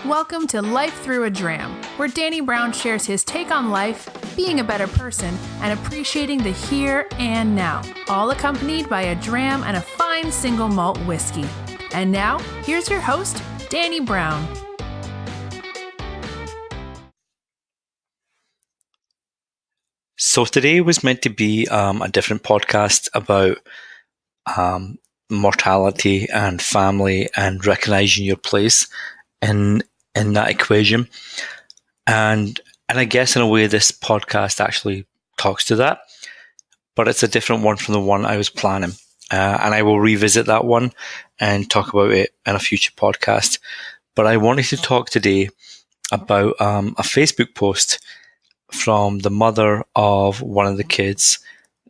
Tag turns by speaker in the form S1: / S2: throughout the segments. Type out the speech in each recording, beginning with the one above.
S1: Welcome to Life Through a Dram, where Danny Brown shares his take on life, being a better person, and appreciating the here and now, all accompanied by a dram and a fine single malt whiskey. And now, here's your host, Danny Brown.
S2: So today was meant to be a different podcast about mortality and family and recognizing your place in that equation. And I guess in a way this podcast actually talks to that, but it's a different one from the one I was planning. And I will revisit that one and talk about it in a future podcast. But I wanted to talk today about a Facebook post from the mother of one of the kids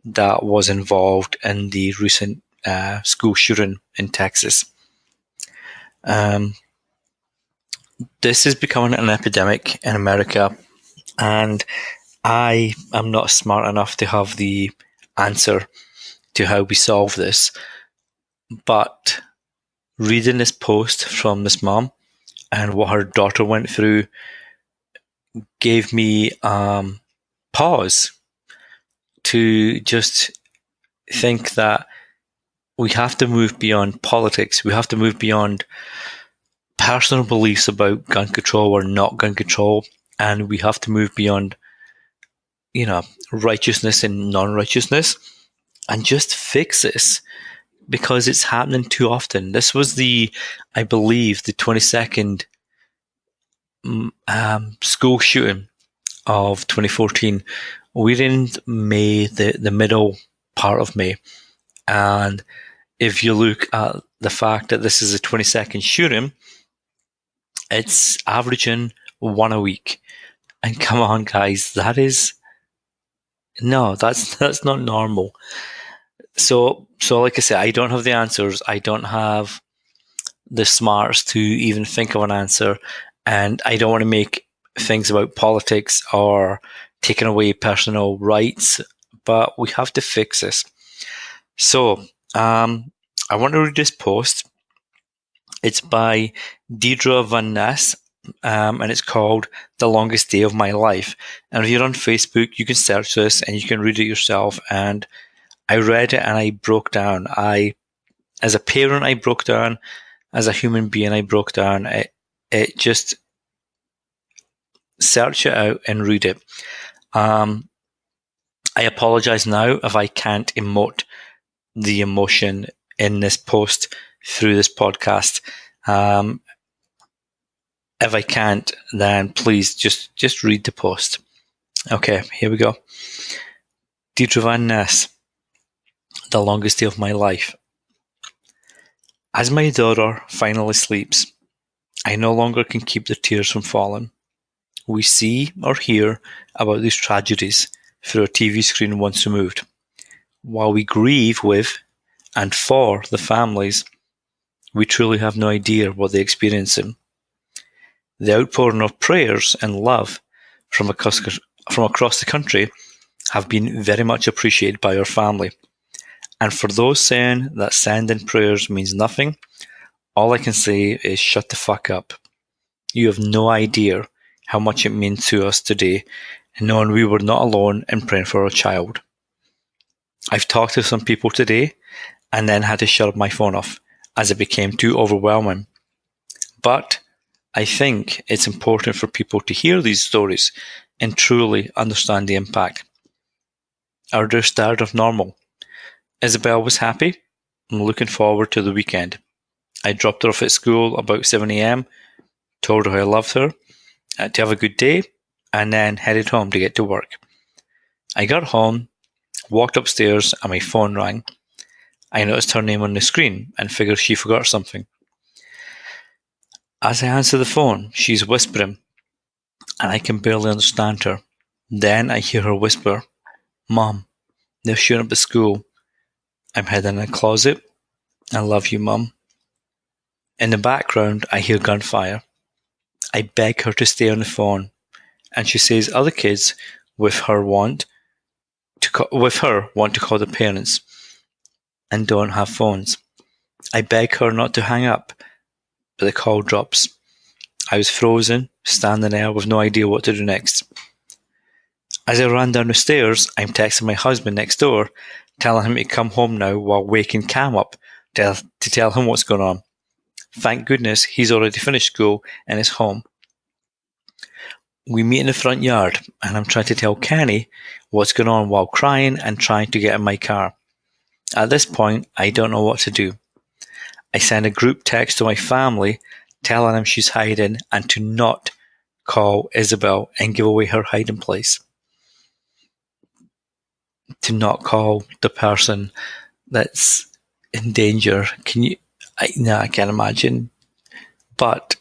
S2: that was involved in the recent school shooting in Texas. This is becoming an epidemic in America, and I am not smart enough to have the answer to how we solve this. But reading this post from this mom and what her daughter went through gave me pause to just think that we have to move beyond politics. We have to move beyond personal beliefs about gun control or not gun control, and we have to move beyond, righteousness and non-righteousness, and just fix this because it's happening too often. This was I believe, the 22nd school shooting of 2014. We're in May, the middle part of May, and if you look at the fact that this is a 22nd shooting, it's averaging one a week. And come on, guys, that's not normal. So like I said, I don't have the answers. I don't have the smarts to even think of an answer. And I don't want to make things about politics or taking away personal rights, but we have to fix this. So I want to read this post. It's by Deidre Van Ness, and it's called The Longest Day of My Life. And if you're on Facebook, you can search this and you can read it yourself. And I read it and I broke down. As a parent, I broke down. As a human being, I broke down. It just search it out and read it. I apologize now if I can't emote the emotion in this post through this podcast. If I can't, then please just read the post. Okay, here we go. Deidre Van Ness, The Longest Day of My Life. As my daughter finally sleeps, I no longer can keep the tears from falling. We see or hear about these tragedies through a TV screen once removed. While we grieve with and for the families, we truly have no idea what they're experiencing. The outpouring of prayers and love from across the country have been very much appreciated by our family. And for those saying that sending prayers means nothing, all I can say is shut the fuck up. You have no idea how much it means to us today, knowing we were not alone in praying for our child. I've talked to some people today and then had to shut my phone off as it became too overwhelming. But I think it's important for people to hear these stories and truly understand the impact. Our dear start of normal. Isabel was happy and looking forward to the weekend. I dropped her off at school about 7 a.m, told her I loved her, to have a good day, and then headed home to get to work. I got home, walked upstairs, and my phone rang. I noticed her name on the screen and figured she forgot something. As I answer the phone, she's whispering, and I can barely understand her. Then I hear her whisper, "Mom, they're shooting up the school. I'm hiding in a closet. I love you, Mom." In the background, I hear gunfire. I beg her to stay on the phone, and she says other kids with her want to call the parents and don't have phones. I beg her not to hang up, but the call drops. I was frozen, standing there with no idea what to do next. As I ran down the stairs, I'm texting my husband next door, telling him to come home now while waking Cam up to tell him what's going on. Thank goodness he's already finished school and is home. We meet in the front yard, and I'm trying to tell Kenny what's going on while crying and trying to get in my car. At this point, I don't know what to do. I send a group text to my family telling them she's hiding and to not call Isabel and give away her hiding place. To not call the person that's in danger. I can't imagine. But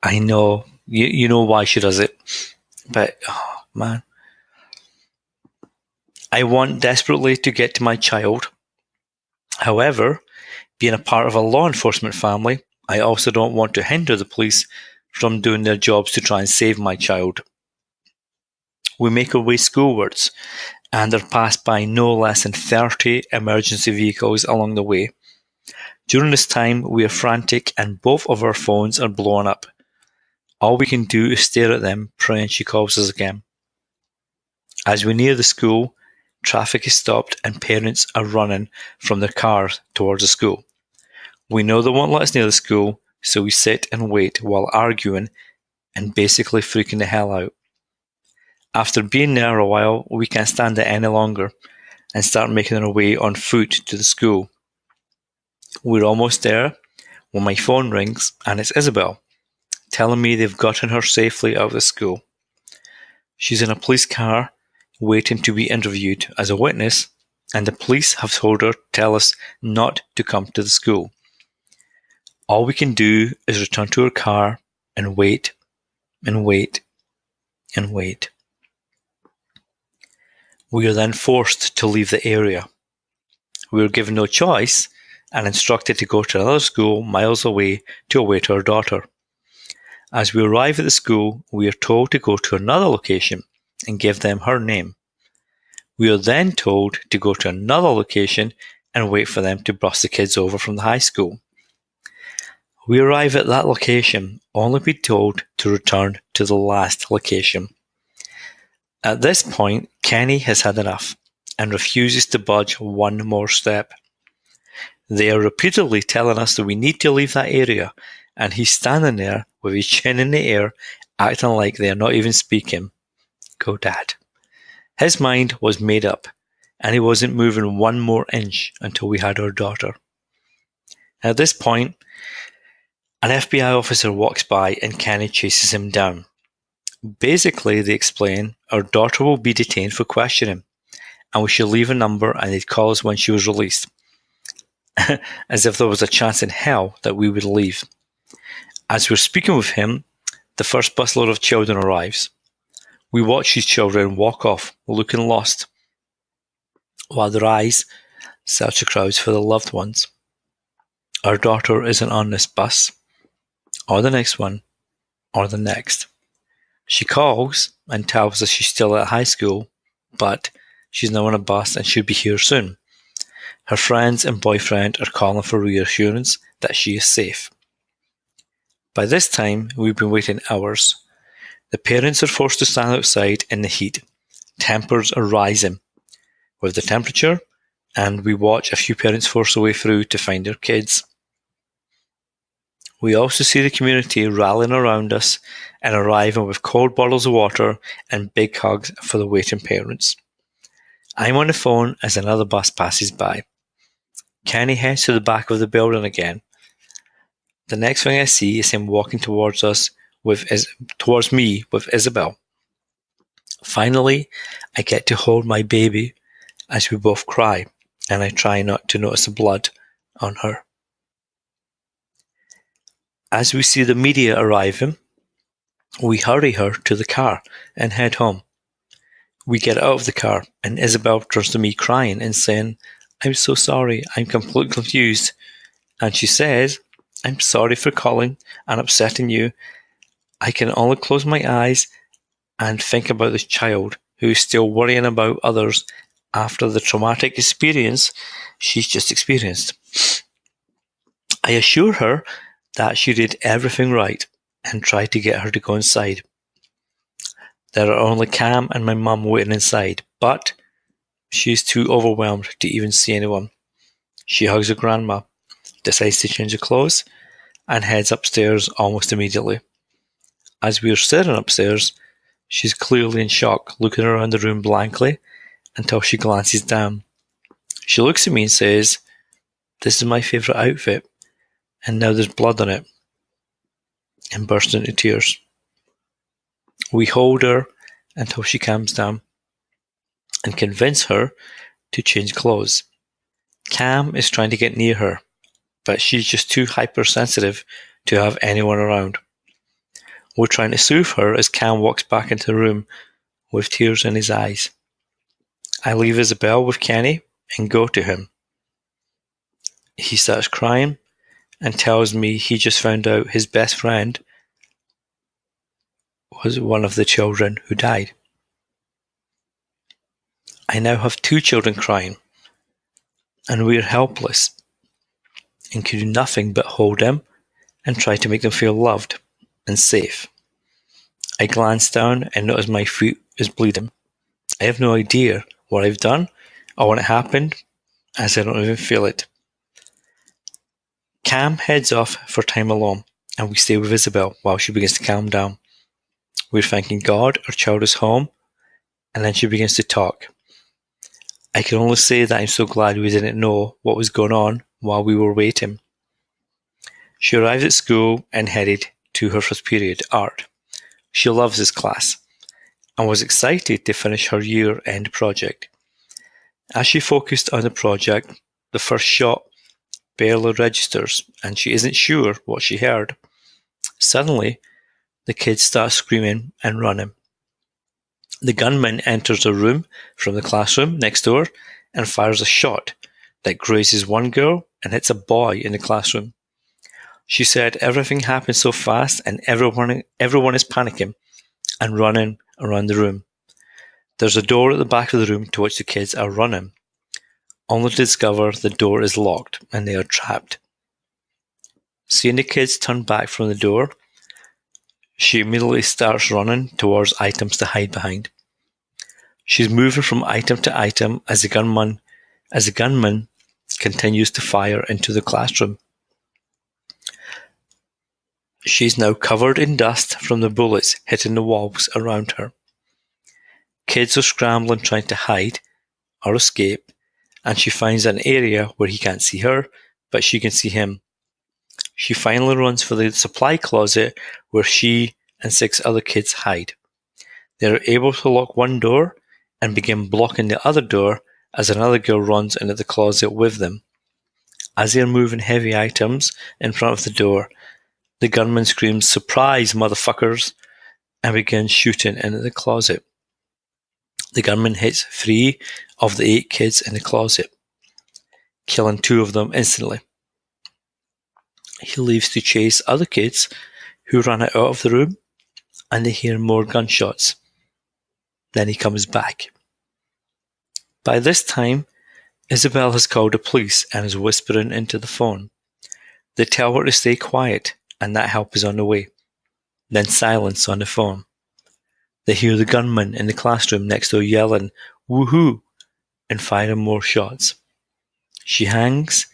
S2: I know, you know why she does it. But, oh man. I want desperately to get to my child. However, being a part of a law enforcement family, I also don't want to hinder the police from doing their jobs to try and save my child. We make our way schoolwards and are passed by no less than 30 emergency vehicles along the way. During this time, we are frantic and both of our phones are blowing up. All we can do is stare at them, praying she calls us again. As we near the school, traffic is stopped and parents are running from their cars towards the school. We know they won't let us near the school, so we sit and wait while arguing and basically freaking the hell out. After being there a while, we can't stand it any longer and start making our way on foot to the school. We're almost there when my phone rings and it's Isabel, telling me they've gotten her safely out of the school. She's in a police car waiting to be interviewed as a witness, and the police have told her to tell us not to come to the school. All we can do is return to her car and wait and wait and wait. We are then forced to leave the area. We are given no choice and instructed to go to another school miles away to await our daughter. As we arrive at the school, we are told to go to another location and give them her name. We are then told to go to another location and wait for them to bus the kids over from the high school. We arrive at that location only to be told to return to the last location. At this point, Kenny has had enough and refuses to budge one more step. They are repeatedly telling us that we need to leave that area, and he's standing there with his chin in the air, acting like they are not even speaking. Go, Dad. His mind was made up, and he wasn't moving one more inch until we had our daughter. At this point, an FBI officer walks by and Kenny chases him down. Basically, they explain our daughter will be detained for questioning, and we should leave a number and they'd call us when she was released. As if there was a chance in hell that we would leave. As we're speaking with him, the first busload of children arrives. We watch these children walk off, looking lost, while their eyes search the crowds for their loved ones. Our daughter isn't on this bus, or the next one, or the next. She calls and tells us she's still at high school, but she's now on a bus and should be here soon. Her friends and boyfriend are calling for reassurance that she is safe. By this time, we've been waiting hours. The parents are forced to stand outside in the heat. Tempers are rising with the temperature, and we watch a few parents force their way through to find their kids. We also see the community rallying around us and arriving with cold bottles of water and big hugs for the waiting parents. I'm on the phone as another bus passes by. Kenny heads to the back of the building again. The next thing I see is him walking towards me with Isabel. Finally, I get to hold my baby as we both cry, and I try not to notice the blood on her. As we see the media arriving, we hurry her to the car and head home. We get out of the car, and Isabel turns to me crying and saying, "I'm so sorry, I'm completely confused." And she says, "I'm sorry for calling and upsetting you. I can only close my eyes and think about this child who is still worrying about others after the traumatic experience she's just experienced." I assure her that she did everything right and try to get her to go inside. There are only Cam and my mum waiting inside, but she is too overwhelmed to even see anyone. She hugs her grandma, decides to change her clothes, and heads upstairs almost immediately. As we are sitting upstairs, she's clearly in shock, looking around the room blankly until she glances down. She looks at me and says, "This is my favourite outfit, and now there's blood on it," and bursts into tears. We hold her until she calms down and convince her to change clothes. Cam is trying to get near her, but she's just too hypersensitive to have anyone around. We're trying to soothe her as Cam walks back into the room with tears in his eyes. I leave Isabel with Kenny and go to him. He starts crying and tells me he just found out his best friend was one of the children who died. I now have 2 children crying, and we are helpless and can do nothing but hold them and try to make them feel loved and safe. I glance down and notice my foot is bleeding. I have no idea what I've done or when it happened, as I don't even feel it. Cam heads off for time alone, and we stay with Isabel while she begins to calm down. We're thanking God our child is home, and then she begins to talk. I can only say that I'm so glad we didn't know what was going on while we were waiting. She arrived at school and headed to her first period, art. She loves this class and was excited to finish her year-end project. As she focused on the project, the first shot barely registers and she isn't sure what she heard. Suddenly, the kids start screaming and running. The gunman enters the room from the classroom next door and fires a shot that grazes one girl and hits a boy in the classroom. She said everything happened so fast and everyone is panicking and running around the room. There's a door at the back of the room to which the kids are running, only to discover the door is locked and they are trapped. Seeing the kids turn back from the door, she immediately starts running towards items to hide behind. She's moving from item to item as the gunman continues to fire into the classroom. She's now covered in dust from the bullets hitting the walls around her. Kids are scrambling trying to hide or escape, and she finds an area where he can't see her, but she can see him. She finally runs for the supply closet where she and 6 other kids hide. They are able to lock one door and begin blocking the other door as another girl runs into the closet with them. As they are moving heavy items in front of the door, the gunman screams, "Surprise, motherfuckers!" and begins shooting into the closet. The gunman hits 3 of the 8 kids in the closet, killing 2 of them instantly. He leaves to chase other kids who run out of the room and they hear more gunshots. Then he comes back. By this time, Isabel has called the police and is whispering into the phone. They tell her to stay quiet and that help is on the way. Then silence on the phone. They hear the gunman in the classroom next door yelling, "Woohoo!" and firing more shots. She hangs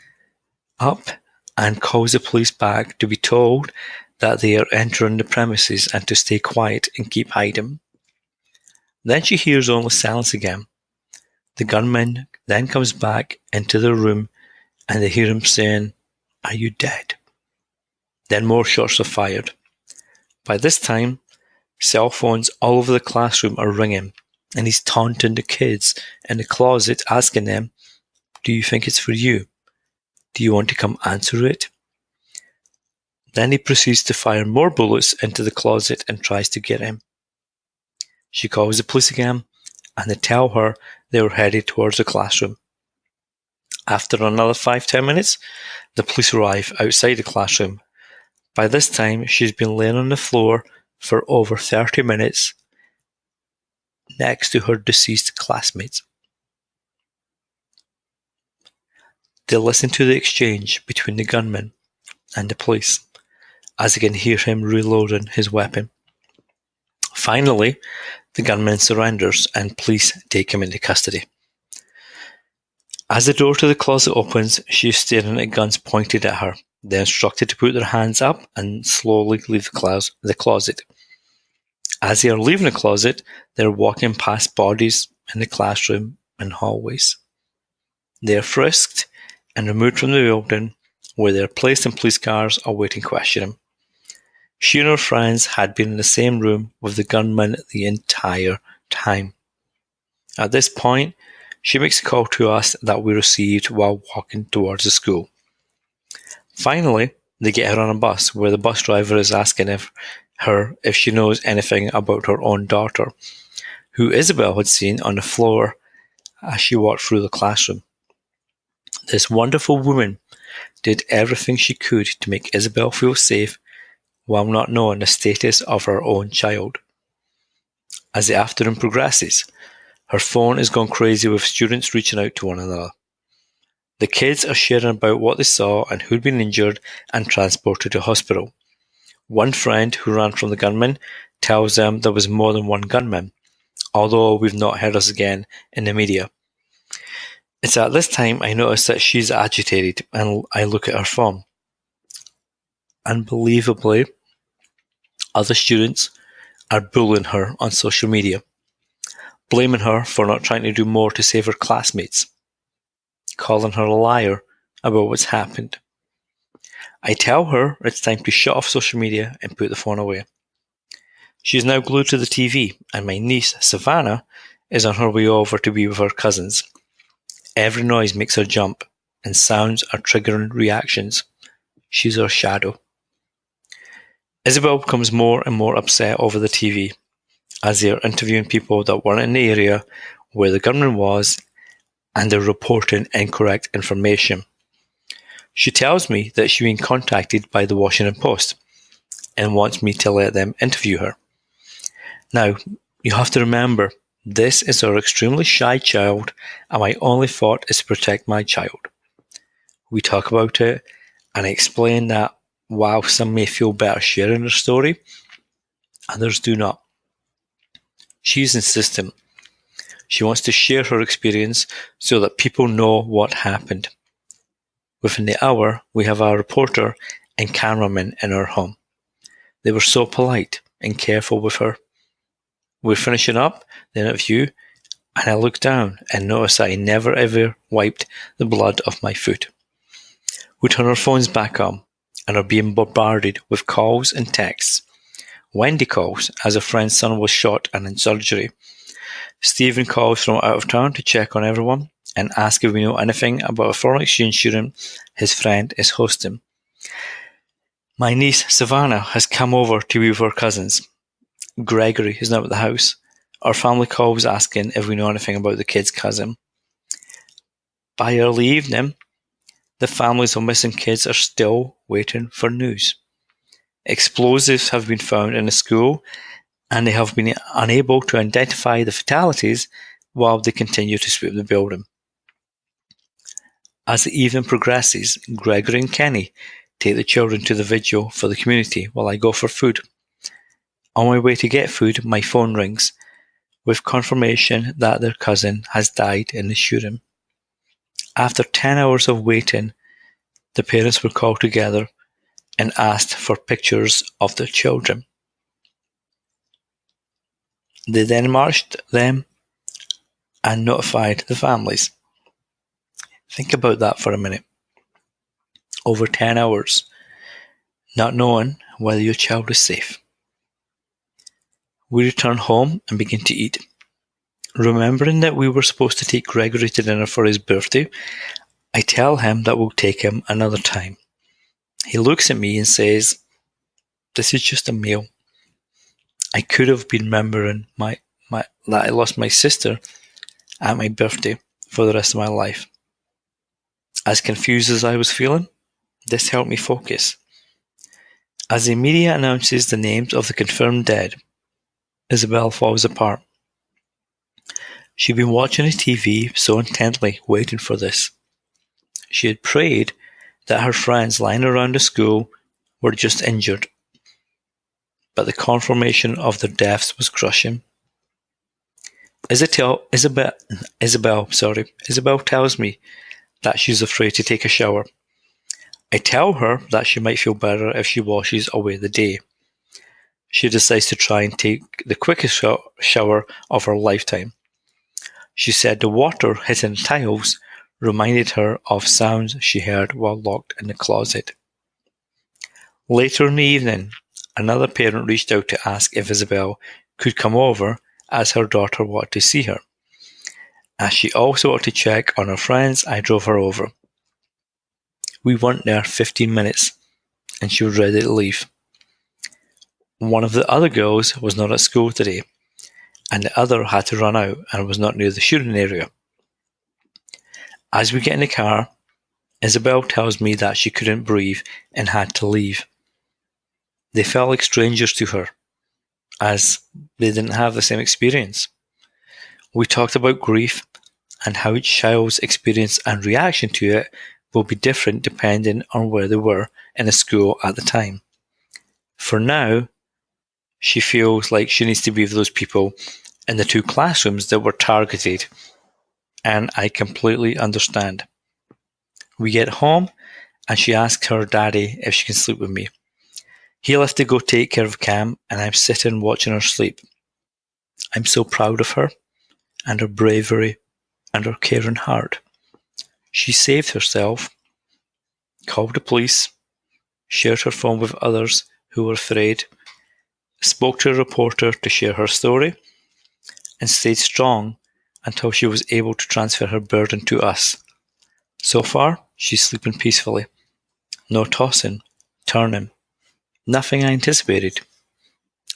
S2: up and calls the police back to be told that they are entering the premises and to stay quiet and keep hiding. Then she hears only silence again. The gunman then comes back into the room and they hear him saying, "Are you dead?" Then more shots are fired. By this time, cell phones all over the classroom are ringing and he's taunting the kids in the closet asking them, "Do you think it's for you? Do you want to come answer it?" Then he proceeds to fire more bullets into the closet and tries to get him. She calls the police again and they tell her they were headed towards the classroom. After another 5-10 minutes, the police arrive outside the classroom. By this time, she's been laying on the floor for over 30 minutes next to her deceased classmates. They listen to the exchange between the gunman and the police. as I can hear him reloading his weapon. Finally, the gunman surrenders and police take him into custody. As the door to the closet opens, she is staring at guns pointed at her. They're instructed to put their hands up and slowly leave the closet. As they are leaving the closet, they're walking past bodies in the classroom and hallways. They are frisked and removed from the building, where they are placed in police cars awaiting questioning. She and her friends had been in the same room with the gunman the entire time. At this point, she makes a call to us that we received while walking towards the school. Finally, they get her on a bus, where the bus driver is asking her if she knows anything about her own daughter, who Isabel had seen on the floor as she walked through the classroom. This wonderful woman did everything she could to make Isabel feel safe while not knowing the status of her own child. As the afternoon progresses, her phone is gone crazy with students reaching out to one another. The kids are sharing about what they saw and who'd been injured and transported to hospital. One friend who ran from the gunman tells them there was more than one gunman, although we've not heard us again in the media. It's at this time I notice that she's agitated and I look at her phone. Unbelievably, other students are bullying her on social media, blaming her for not trying to do more to save her classmates, calling her a liar about what's happened. I tell her it's time to shut off social media and put the phone away. She is now glued to the TV, and my niece, Savannah, is on her way over to be with her cousins. Every noise makes her jump, and sounds are triggering reactions. She's our shadow. Isabel becomes more and more upset over the TV, as they are interviewing people that weren't in the area where the gunman was, and they're reporting incorrect information. She tells me that she's been contacted by the Washington Post and wants me to let them interview her. Now, you have to remember, this is our extremely shy child, and my only thought is to protect my child. We talk about it, and I explain that while some may feel better sharing their story, others do not. She's insistent. She wants to share her experience so that people know what happened. Within the hour, we have our reporter and cameraman in our home. They were so polite and careful with her. We're finishing up the interview, and I look down and notice that I never ever wiped the blood off my foot. We turn our phones back on and are being bombarded with calls and texts. Wendy calls as a friend's son was shot and in surgery. Stephen calls from out of town to check on everyone and ask if we know anything about a foreign exchange student his friend is hosting. My niece Savannah has come over to be with her cousins. Gregory is now at the house. Our family calls asking if we know anything about the kid's cousin. By early evening, the families of missing kids are still waiting for news. Explosives have been found in the school, and they have been unable to identify the fatalities while they continue to sweep the building. As the evening progresses, Gregory and Kenny take the children to the vigil for the community while I go for food. On my way to get food, my phone rings with confirmation that their cousin has died in the shooting. After 10 hours of waiting, the parents were called together and asked for pictures of their children. They then marched them and notified the families. Think about that for a minute. Over 10 hours, not knowing whether your child is safe. We return home and begin to eat. Remembering that we were supposed to take Gregory to dinner for his birthday, I tell him that we'll take him another time. He looks at me and says, "This is just a meal. I could have been remembering that I lost my sister at my birthday for the rest of my life." As confused as I was feeling, this helped me focus. As the media announces the names of the confirmed dead, Isabel falls apart. She'd been watching the TV so intently, waiting for this. She had prayed that her friends lying around the school were just injured, but the confirmation of their deaths was crushing. Isabel tells me that she's afraid to take a shower. I tell her that she might feel better if she washes away the day. She decides to try and take the quickest shower of her lifetime. She said the water hitting tiles reminded her of sounds she heard while locked in the closet. Later in the evening, another parent reached out to ask if Isabel could come over as her daughter wanted to see her. As she also wanted to check on her friends, I drove her over. We weren't there 15 minutes and she was ready to leave. One of the other girls was not at school today, and the other had to run out and was not near the shooting area. As we get in the car, Isabel tells me that she couldn't breathe and had to leave. They felt like strangers to her, as they didn't have the same experience. We talked about grief and how each child's experience and reaction to it will be different depending on where they were in the school at the time. For now, she feels like she needs to be with those people in the 2 classrooms that were targeted, and I completely understand. We get home and she asks her daddy if she can sleep with me. He left to go take care of Cam, and I'm sitting watching her sleep. I'm so proud of her and her bravery and her caring heart. She saved herself, called the police, shared her phone with others who were afraid, spoke to a reporter to share her story, and stayed strong until she was able to transfer her burden to us. So far, she's sleeping peacefully. No tossing, turning, nothing I anticipated.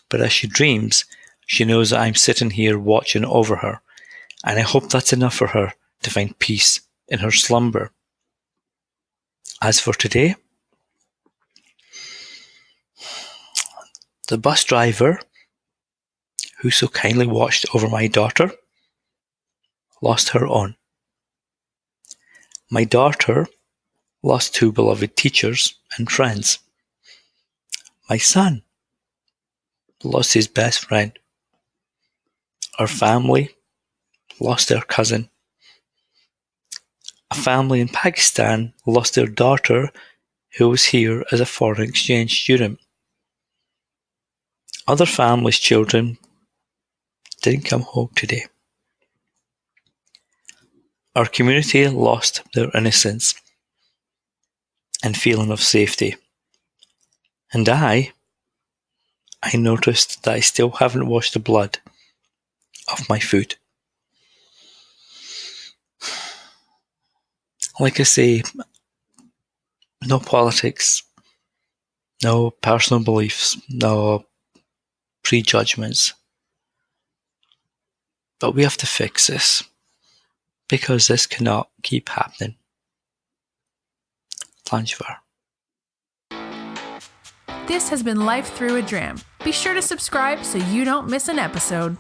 S2: But as she dreams, she knows that I'm sitting here watching over her, and I hope that's enough for her to find peace in her slumber. As for today, the bus driver, who so kindly watched over my daughter, lost her own. My daughter lost 2 beloved teachers and friends. My son lost his best friend. Our family lost their cousin. A family in Pakistan lost their daughter who was here as a foreign exchange student. Other families' children didn't come home today. Our community lost their innocence and feeling of safety. And I noticed that I still haven't washed the blood off my foot. Like I say, no politics, no personal beliefs, no prejudgments. But we have to fix this, because this cannot keep happening. Thanks.
S1: This has been Life Through a Dram. Be sure to subscribe so you don't miss an episode.